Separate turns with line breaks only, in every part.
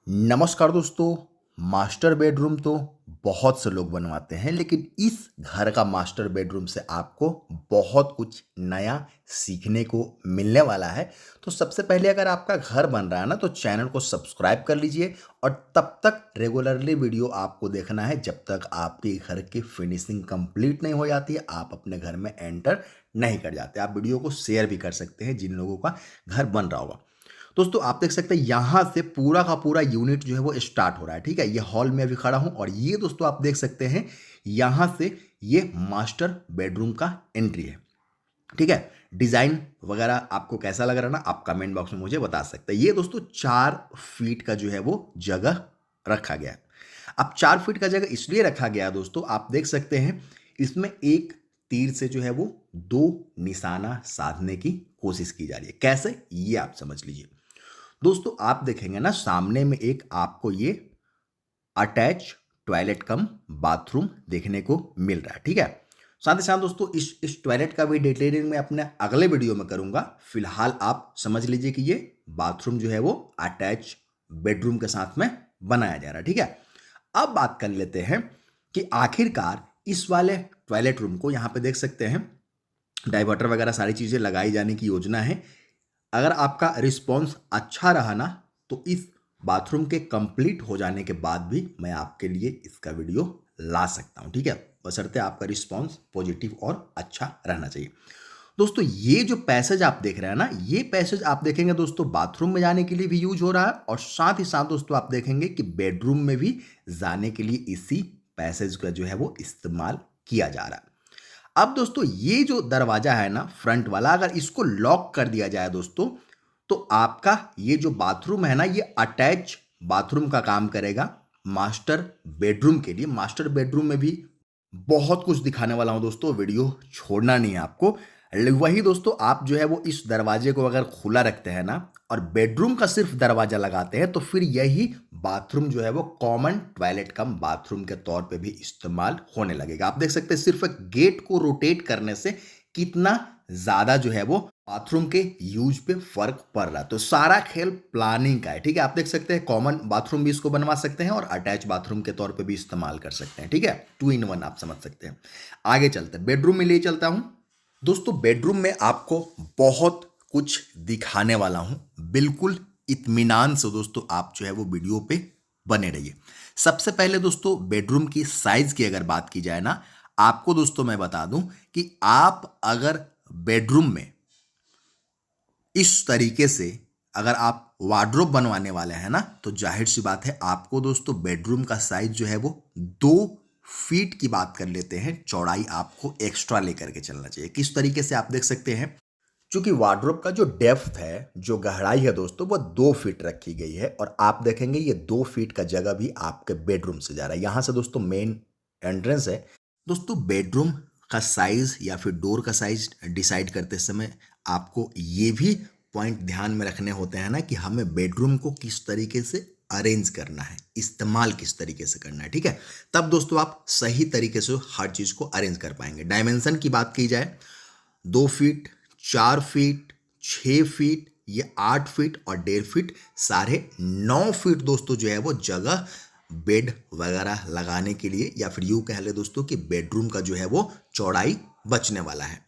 नमस्कार दोस्तों। Master bedroom तो बहुत से लोग बनवाते हैं, लेकिन इस घर का मास्टर बेडरूम से आपको बहुत कुछ नया सीखने को मिलने वाला है। तो सबसे पहले अगर आपका घर बन रहा है ना, तो चैनल को सब्सक्राइब कर लीजिए और तब तक रेगुलरली वीडियो आपको देखना है जब तक आपके घर की फिनिशिंग कंप्लीट नहीं हो जाती है, आप अपने घर में एंटर नहीं कर जाते। आप वीडियो को शेयर भी कर सकते हैं जिन लोगों का घर बन रहा होगा। दोस्तों आप देख सकते हैं यहाँ से पूरा का पूरा यूनिट जो है वो स्टार्ट हो रहा है। ठीक है, ये हॉल में अभी खड़ा हूँ और ये दोस्तों आप देख सकते हैं यहाँ से ये मास्टर बेडरूम का एंट्री है। ठीक है, डिजाइन वगैरह आपको कैसा लग रहा है ना, आप कमेंट बॉक्स में मुझे बता सकते हैं। ये दोस्तों 4 फीट का जो है वो जगह रखा गया है। अब 4 फीट का जगह इसलिए रखा गया है दोस्तों, आप देख सकते हैं इसमें एक तीर से जो है वो 2 निशाना साधने की कोशिश की जा रही है। कैसे, ये आप समझ लीजिए। दोस्तों आप देखेंगे ना, सामने में एक आपको ये अटैच टॉयलेट कम बाथरूम देखने को मिल रहा है। ठीक है, साथ ही साथ दोस्तों इस टॉयलेट का भी डिटेलिंग मैं अपने अगले वीडियो में करूंगा। फिलहाल आप समझ लीजिए कि ये बाथरूम जो है वो अटैच बेडरूम के साथ में बनाया जा रहा है। ठीक है, अब बात कर लेते हैं कि आखिरकार इस वाले टॉयलेट रूम को, यहां पे देख सकते हैं डाइवर्टर वगैरह सारी चीजें लगाई जाने की योजना है। अगर आपका रिस्पॉन्स अच्छा रहा ना, तो इस बाथरूम के कंप्लीट हो जाने के बाद भी मैं आपके लिए इसका वीडियो ला सकता हूं। ठीक है, बशर्ते आपका रिस्पॉन्स पॉजिटिव और अच्छा रहना चाहिए। दोस्तों ये जो पैसेज आप देख रहे हैं ना, ये पैसेज आप देखेंगे दोस्तों बाथरूम में जाने के लिए भी यूज हो रहा है और साथ ही साथ दोस्तों आप देखेंगे कि बेडरूम में भी जाने के लिए इसी पैसेज का जो है वो इस्तेमाल किया जा रहा है। अब दोस्तों ये जो दरवाजा है ना फ्रंट वाला, अगर इसको लॉक कर दिया जाए दोस्तों, तो आपका ये जो बाथरूम है ना, ये अटैच बाथरूम का काम करेगा मास्टर बेडरूम के लिए। मास्टर बेडरूम में भी बहुत कुछ दिखाने वाला हूं दोस्तों, वीडियो छोड़ना नहीं है आपको। वही दोस्तों, आप जो है वो इस दरवाजे को अगर खुला रखते हैं ना और बेडरूम का सिर्फ दरवाजा लगाते हैं, तो फिर यही बाथरूम जो है वो कॉमन टॉयलेट कम बाथरूम के तौर पे भी इस्तेमाल होने लगेगा। आप देख सकते हैं सिर्फ गेट को रोटेट करने से कितना ज्यादा जो है वो बाथरूम के यूज पे फर्क पड़ रहा है। तो सारा खेल प्लानिंग का है। ठीक है, आप देख सकते हैं कॉमन बाथरूम भी इसको बनवा सकते हैं और अटैच बाथरूम के तौर पे भी इस्तेमाल कर सकते हैं। ठीक है, 2 in 1 आप समझ सकते हैं। आगे चलते हैं, बेडरूम में ले चलता हूं दोस्तों। बेडरूम में आपको बहुत कुछ दिखाने वाला हूं, बिल्कुल इत्मीनान से दोस्तों आप जो है वो वीडियो पे बने रहिए। सबसे पहले दोस्तों बेडरूम की साइज की अगर बात की जाए ना, आपको दोस्तों मैं बता दूं कि आप अगर बेडरूम में इस तरीके से अगर आप वार्डरोब बनवाने वाले हैं ना, तो जाहिर सी बात है आपको दोस्तों बेडरूम का साइज जो है वो 2 फीट की बात कर लेते हैं, चौड़ाई आपको एक्स्ट्रा लेकर के चलना चाहिए। किस तरीके से आप देख सकते हैं, क्योंकि वार्डरोब का जो डेप्थ है, जो गहराई है दोस्तों, वो 2 फीट रखी गई है और आप देखेंगे ये 2 फीट का जगह भी आपके बेडरूम से जा रहा है। यहां से दोस्तों मेन एंट्रेंस है। दोस्तों बेडरूम का साइज या फिर डोर का साइज डिसाइड करते समय आपको ये भी पॉइंट ध्यान में रखने होते हैं ना कि हमें बेडरूम को किस तरीके से अरेंज करना है, इस्तेमाल किस तरीके से करना है। ठीक है, तब दोस्तों आप सही तरीके से हर चीज को अरेंज कर पाएंगे। डायमेंशन की बात की जाए, 2 फीट, 4 फीट, 6 फीट, ये 8 फीट और 1.5 फीट, साढ़े 9 फीट दोस्तों जो है वो जगह बेड वगैरह लगाने के लिए, या फिर यूं कह ले दोस्तों कि बेडरूम का जो है वो चौड़ाई बचने वाला है।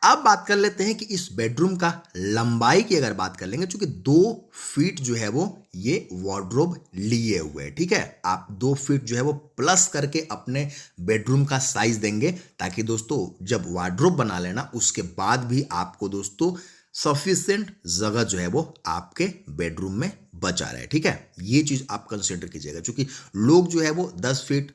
अब बात कर लेते हैं कि इस बेडरूम का लंबाई की अगर बात कर लेंगे, क्योंकि 2 फीट जो है वो ये वार्डरोब लिए हुए है। ठीक है, आप 2 फीट जो है वो प्लस करके अपने बेडरूम का साइज देंगे, ताकि दोस्तों जब वार्डरोब बना लेना उसके बाद भी आपको दोस्तों सफिशिएंट जगह जो है वो आपके बेडरूम में बचा रहे। ठीक है, ये चीज आप कंसिडर कीजिएगा, क्योंकि लोग जो है वो 10 फीट,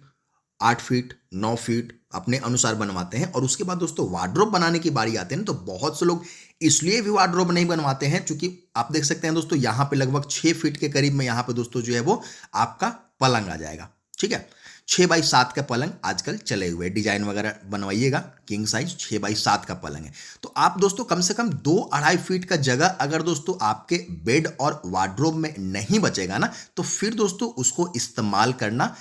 8 फीट, 9 फीट अपने अनुसार बनवाते हैं और उसके बाद दोस्तों वार्डरोब बनाने की बारी आते हैं तो बहुत से लोग इसलिए भी वार्डरोब नहीं बनवाते हैं, क्योंकि आप देख सकते हैं दोस्तों यहाँ पे लगभग 6 फीट के करीब में यहाँ पे दोस्तों जो है वो आपका पलंग आ जाएगा। ठीक है, 6x7 का पलंग आजकल चले हुए, डिजाइन वगैरह बनवाइएगा, किंग साइज 6x7 का पलंग है। तो आप दोस्तों कम से कम 2-2.5 फीट का जगह अगर दोस्तों आपके बेड और वार्डरोब में नहीं बचेगा ना, तो फिर दोस्तों उसको इस्तेमाल करना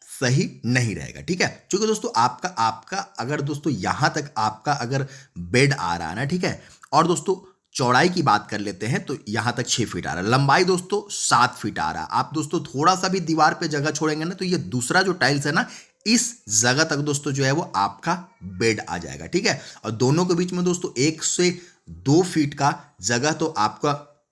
सही नहीं रहेगा। ठीक है, क्योंकि दोस्तों आपका आपका अगर दोस्तों यहां तक आपका अगर बेड आ रहा है ना, ठीक है, और दोस्तों चौड़ाई की बात कर लेते हैं तो यहाँ तक 6 फीट आ रहा है, लंबाई दोस्तों 7 फीट आ रहा है। आप दोस्तों थोड़ा सा भी दीवार पे जगह छोड़ेंगे ना तो ये दूसरा जो टाइल्स है ना, इस जगह तक दोस्तों जो है वो आपका बेड आ जाएगा, ठीक है। और दोनों के बीच में दोस्तों 1 से 2 फीट का जगह तो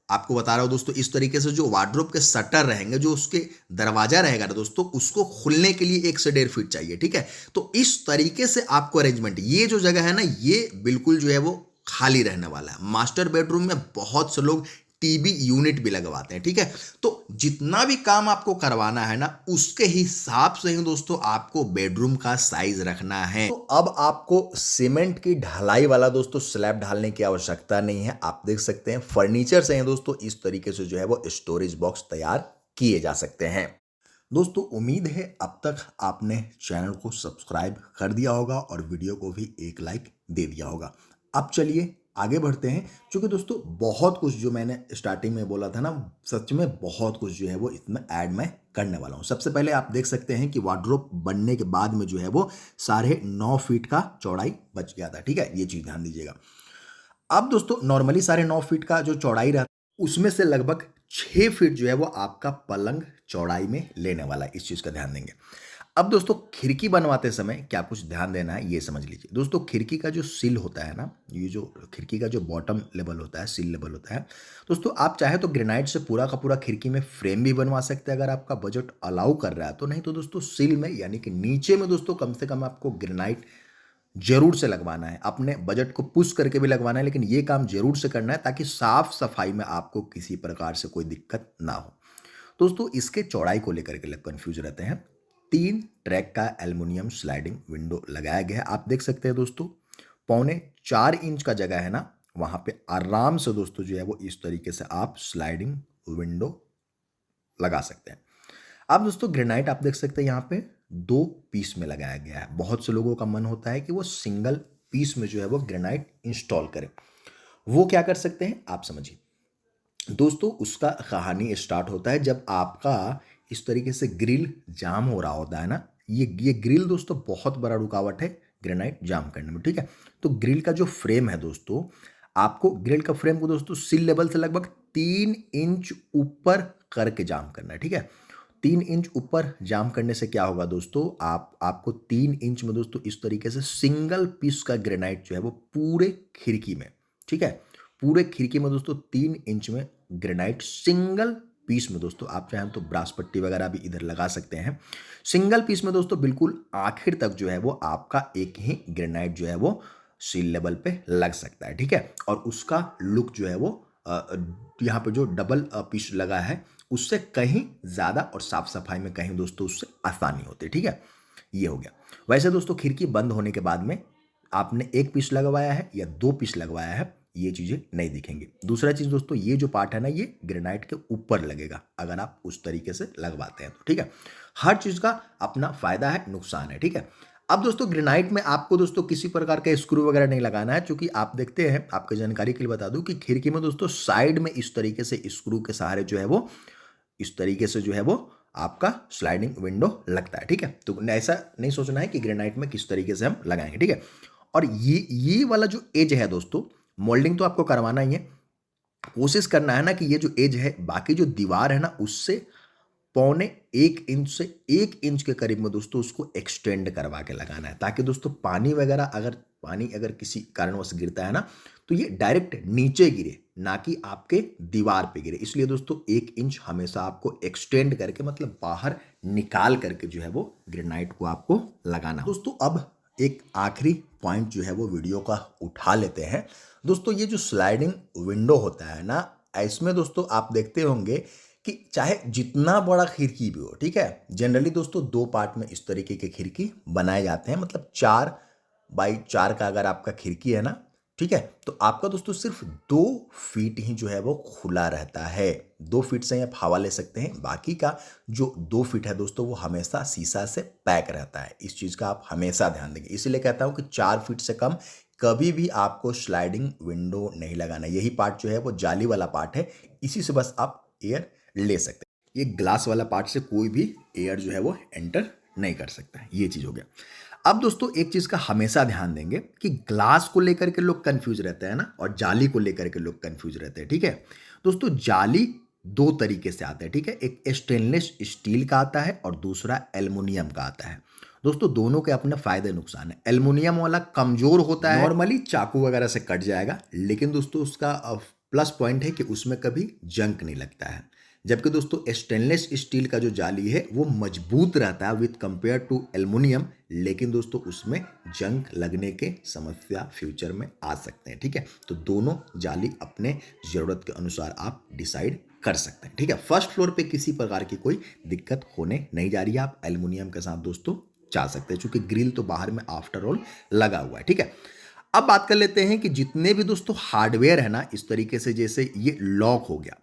आपको बता रहा हूं दोस्तों। इस तरीके से जो वार्डरोब के शटर रहेंगे, जो उसके दरवाजा रहेगा ना दोस्तों, उसको खुलने के लिए 1 से 1.5 फीट चाहिए, ठीक है। तो इस तरीके से आपको अरेंजमेंट, ये जो जगह है ना, ये बिल्कुल जो है वो खाली रहने वाला है। मास्टर बेडरूम में बहुत से लोग टीवी यूनिट भी लगवाते हैं, ठीक है। तो जितना भी काम आपको करवाना है ना, उसके हिसाब से ही दोस्तों आपको बेडरूम का साइज रखना है। तो अब आपको सीमेंट की ढलाई वाला दोस्तों स्लैब ढालने की आवश्यकता नहीं है। आप देख सकते हैं फर्नीचर से हैं दोस्तों, इस तरीके से जो है वो स्टोरेज बॉक्स तैयार किए जा सकते हैं। दोस्तों उम्मीद है अब तक आपने चैनल को सब्सक्राइब कर दिया होगा और वीडियो को भी एक लाइक दे दिया होगा। अब चलिए आगे बढ़ते हैं, क्योंकि दोस्तों बहुत कुछ जो मैंने स्टार्टिंग में बोला था ना, सच में बहुत कुछ जो है वो इसमें ऐड मैं करने वाला हूँ। सबसे पहले आप देख सकते हैं कि वार्डरोब बनने के बाद में जो है वो 9.5 फीट का चौड़ाई बच गया था, ठीक है। ये चीज़ ध्यान दीजिएगा। अब दोस्तों नॉर्मली 9.5 फीट का जो चौड़ाई रहता है, उसमें से लगभग 6 फीट जो है वो आपका पलंग चौड़ाई में लेने वाला है। इस चीज़ का ध्यान देंगे। अब दोस्तों खिड़की बनवाते समय क्या कुछ ध्यान देना है, ये समझ लीजिए। दोस्तों खिड़की का जो सिल होता है ना, ये जो खिड़की का जो बॉटम लेवल होता है, सिल लेवल होता है दोस्तों, आप चाहे तो ग्रेनाइट से पूरा का पूरा खिड़की में फ्रेम भी बनवा सकते हैं, अगर आपका बजट अलाउ कर रहा है तो। नहीं तो दोस्तों सिल में, यानी कि नीचे में दोस्तों कम से कम आपको ग्रेनाइट जरूर से लगवाना है। अपने बजट को पुश करके भी लगवाना है, लेकिन ये काम जरूर से करना है ताकि साफ सफाई में आपको किसी प्रकार से कोई दिक्कत ना हो। दोस्तों इसके चौड़ाई को लेकर के लोग कंफ्यूज रहते हैं। 3 ट्रैक का एल्युमिनियम स्लाइडिंग विंडो लगाया गया है। आप देख सकते हैं दोस्तों 4.25 इंच का जगह है ना, वहां पे आराम से दोस्तों जो है वो इस तरीके से आप स्लाइडिंग विंडो लगा सकते हैं। अब दोस्तों ग्रेनाइट आप देख सकते हैं यहाँ पे 2 पीस में लगाया गया है। बहुत से लोगों का मन होता है कि वो सिंगल पीस में जो है वो ग्रेनाइट इंस्टॉल करें। वो क्या कर सकते हैं आप समझिए। दोस्तों उसका कहानी स्टार्ट होता है जब आपका इस तरीके से ग्रिल जाम हो रहा होता है ना, ये ग्रिल दोस्तों बहुत बड़ा रुकावट है ग्रेनाइट जाम करने में, ठीक है। तो ग्रिल का जो फ्रेम है दोस्तों, आपको ग्रिल का फ्रेम को दोस्तों सिल लेवल से लगभग 3 इंच ऊपर करके जाम करना है, ठीक है। 3 इंच ऊपर जाम करने से क्या होगा दोस्तों, आपको 3 इंच में दोस्तों इस तरीके से सिंगल पीस का ग्रेनाइट जो है वो पूरे खिड़की में, ठीक है, पूरे खिड़की में दोस्तों 3 इंच में ग्रेनाइट सिंगल पीस में दोस्तों, आप चाहें तो ब्रास पट्टी वगैरह भी इधर लगा सकते हैं। सिंगल पीस में दोस्तों बिल्कुल आखिर तक जो है वो आपका एक ही ग्रेनाइट जो है वो सील लेवल पे लग सकता है, ठीक है। और उसका लुक जो है वो यहाँ पे जो डबल पीस लगा है उससे कहीं ज़्यादा और साफ सफाई में कहीं दोस्तों उससे आसानी होती है, ठीक है। ये हो गया। वैसे दोस्तों खिड़की बंद होने के बाद में आपने 1 पीस लगवाया है या 2 पीस लगवाया है, ये चीज़ें नहीं दिखेंगी। दूसरा चीज़ दोस्तों, ये जो पार्ट है ना, ये ग्रेनाइट के ऊपर लगेगा अगर आप उस तरीके से लगवाते हैं तो, ठीक है। हर चीज़ का अपना फायदा है, नुकसान है, ठीक है। अब दोस्तों ग्रेनाइट में आपको दोस्तों किसी प्रकार का स्क्रू वगैरह नहीं लगाना है, क्योंकि आप देखते हैं, आपकी जानकारी के लिए बता दूं कि खिड़की में दोस्तों साइड में इस तरीके से स्क्रू के सहारे जो है वो इस तरीके से जो है वो आपका स्लाइडिंग विंडो लगता है, ठीक है। तो ऐसा नहीं सोचना है कि ग्रेनाइट में किस तरीके से हम लगाएंगे, ठीक है। और ये वाला जो एज है दोस्तों, मोल्डिंग तो आपको करवाना ही है। कोशिश करना है ना कि ये जो एज है, बाकी जो दीवार है ना, उससे 1.25 इंच से 1 इंच के करीब में दोस्तों उसको एक्सटेंड करवा के लगाना है, ताकि दोस्तों पानी अगर किसी कारणवश गिरता है ना, तो ये डायरेक्ट नीचे गिरे, ना कि आपके दीवार पे गिरे। इसलिए दोस्तों 1 इंच हमेशा आपको एक्सटेंड करके, मतलब बाहर निकाल करके जो है वो ग्रेनाइट को आपको लगाना। दोस्तों अब एक आखिरी पॉइंट जो है वो वीडियो का उठा लेते हैं। दोस्तों ये जो स्लाइडिंग विंडो होता है ना, इसमें दोस्तों आप देखते होंगे कि चाहे जितना बड़ा खिड़की भी हो, ठीक है, जनरली दोस्तों 2 पार्ट में इस तरीके के खिड़की बनाए जाते हैं। मतलब 4x4 का अगर आपका खिड़की है ना, ठीक है, तो आपका दोस्तों सिर्फ 2 फीट ही जो है वो खुला रहता है। 2 फीट से आप हवा ले सकते हैं, बाकी का जो 2 फीट है दोस्तों वो हमेशा शीशा से पैक रहता है। इस चीज़ का आप हमेशा ध्यान देंगे। इसीलिए कहता हूँ कि 4 फीट से कम कभी भी आपको स्लाइडिंग विंडो नहीं लगाना। यही पार्ट जो है वो जाली वाला पार्ट है, इसी से बस आप एयर ले सकते हैं। ये ग्लास वाला पार्ट से कोई भी एयर जो है वो एंटर नहीं कर सकता है। ये चीज़ हो गया। अब दोस्तों एक चीज का हमेशा ध्यान देंगे कि ग्लास को लेकर के लोग कंफ्यूज रहते हैं ना, और जाली को लेकर के लोग कंफ्यूज रहते हैं। ठीक है दोस्तों, जाली दो तरीके से आता है। ठीक है, एक स्टेनलेस स्टील का आता है और दूसरा एल्युमिनियम का आता है। दोस्तों दोनों के अपने फायदे नुकसान है। एल्युमिनियम वाला कमजोर होता है, नॉर्मली चाकू वगैरह से कट जाएगा, लेकिन दोस्तों उसका प्लस पॉइंट है कि उसमें कभी जंग नहीं लगता है। जबकि दोस्तों स्टेनलेस स्टील का जो जाली है वो मजबूत रहता है विथ कंपेयर टू एल्युमिनियम, लेकिन दोस्तों उसमें जंग लगने के समस्या फ्यूचर में आ सकते हैं। ठीक है, तो दोनों जाली अपने ज़रूरत के अनुसार आप डिसाइड कर सकते हैं। ठीक है, फर्स्ट फ्लोर पे किसी प्रकार की कोई दिक्कत होने नहीं जा रही है, आप एल्युमिनियम के साथ दोस्तों जा सकते हैं, क्योंकि ग्रिल तो बाहर में आफ्टर ऑल लगा हुआ है। ठीक है, अब बात कर लेते हैं कि जितने भी दोस्तों हार्डवेयर है ना, इस तरीके से जैसे ये लॉक हो गया,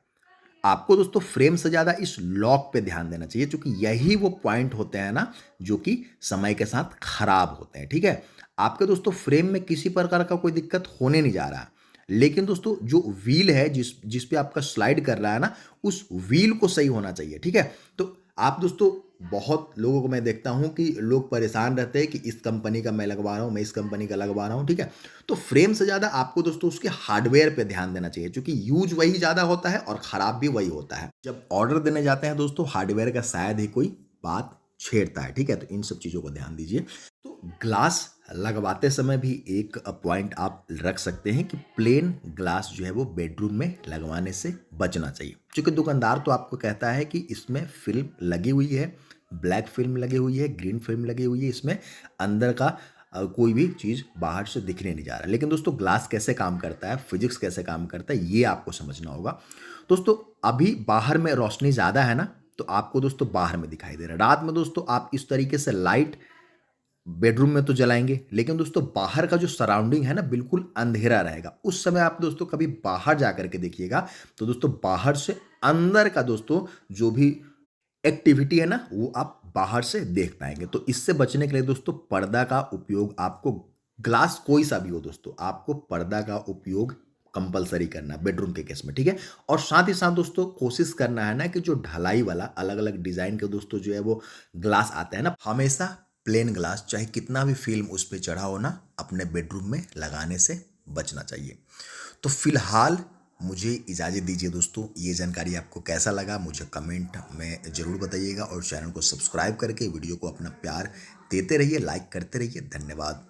आपको दोस्तों फ्रेम से ज़्यादा इस लॉक पे ध्यान देना चाहिए, क्योंकि यही वो पॉइंट होते हैं ना जो कि समय के साथ खराब होते हैं। ठीक है, आपके दोस्तों फ्रेम में किसी प्रकार का कोई दिक्कत होने नहीं जा रहा, लेकिन दोस्तों जो व्हील है जिस पे आपका स्लाइड कर रहा है ना, उस व्हील को सही होना चाहिए। ठीक है, तो आप दोस्तों बहुत लोगों को मैं देखता हूं कि लोग परेशान रहते हैं कि इस कंपनी का मैं लगवा रहा हूं, मैं इस कंपनी का लगवा रहा हूं। ठीक है, तो फ्रेम से ज़्यादा आपको दोस्तों उसके हार्डवेयर पे ध्यान देना चाहिए, क्योंकि यूज वही ज़्यादा होता है और ख़राब भी वही होता है। जब ऑर्डर देने जाते हैं दोस्तों, हार्डवेयर का शायद ही कोई बात छेड़ता है। ठीक है, तो इन सब चीज़ों को ध्यान दीजिए। तो ग्लास लगवाते समय भी एक पॉइंट आप रख सकते हैं कि प्लेन ग्लास जो है वो बेडरूम में लगवाने से बचना चाहिए, क्योंकि दुकानदार तो आपको कहता है कि इसमें फिल्म लगी हुई है, ब्लैक फिल्म लगी हुई है, ग्रीन फिल्म लगी हुई है, इसमें अंदर का कोई भी चीज़ बाहर से दिखने नहीं जा रहा। लेकिन दोस्तों ग्लास कैसे काम करता है, फिजिक्स कैसे काम करता है, ये आपको समझना होगा। दोस्तों अभी बाहर में रोशनी ज़्यादा है ना, तो आपको दोस्तों बाहर में दिखाई दे रहा है। रात में दोस्तों आप इस तरीके से लाइट बेडरूम में तो जलाएंगे, लेकिन दोस्तों बाहर का जो सराउंडिंग है ना बिल्कुल अंधेरा रहेगा। उस समय आप दोस्तों कभी बाहर जा करके देखिएगा, तो दोस्तों बाहर से अंदर का दोस्तों जो भी एक्टिविटी है ना, वो आप बाहर से देख पाएंगे। तो इससे बचने के लिए दोस्तों पर्दा का उपयोग आपको, ग्लास कोई सा भी हो दोस्तों, आपको पर्दा का उपयोग कंपलसरी करना है बेडरूम के केस में। ठीक है, और साथ ही साथ दोस्तों कोशिश करना है ना कि जो ढलाई वाला अलग अलग डिजाइन के दोस्तों जो है वो ग्लास आते हैं ना, हमेशा प्लेन ग्लास चाहे कितना भी फिल्म उस पर चढ़ा हो ना, अपने बेडरूम में लगाने से बचना चाहिए। तो फिलहाल मुझे इजाज़त दीजिए दोस्तों। ये जानकारी आपको कैसा लगा मुझे कमेंट में ज़रूर बताइएगा, और चैनल को सब्सक्राइब करके वीडियो को अपना प्यार देते रहिए, लाइक करते रहिए। धन्यवाद।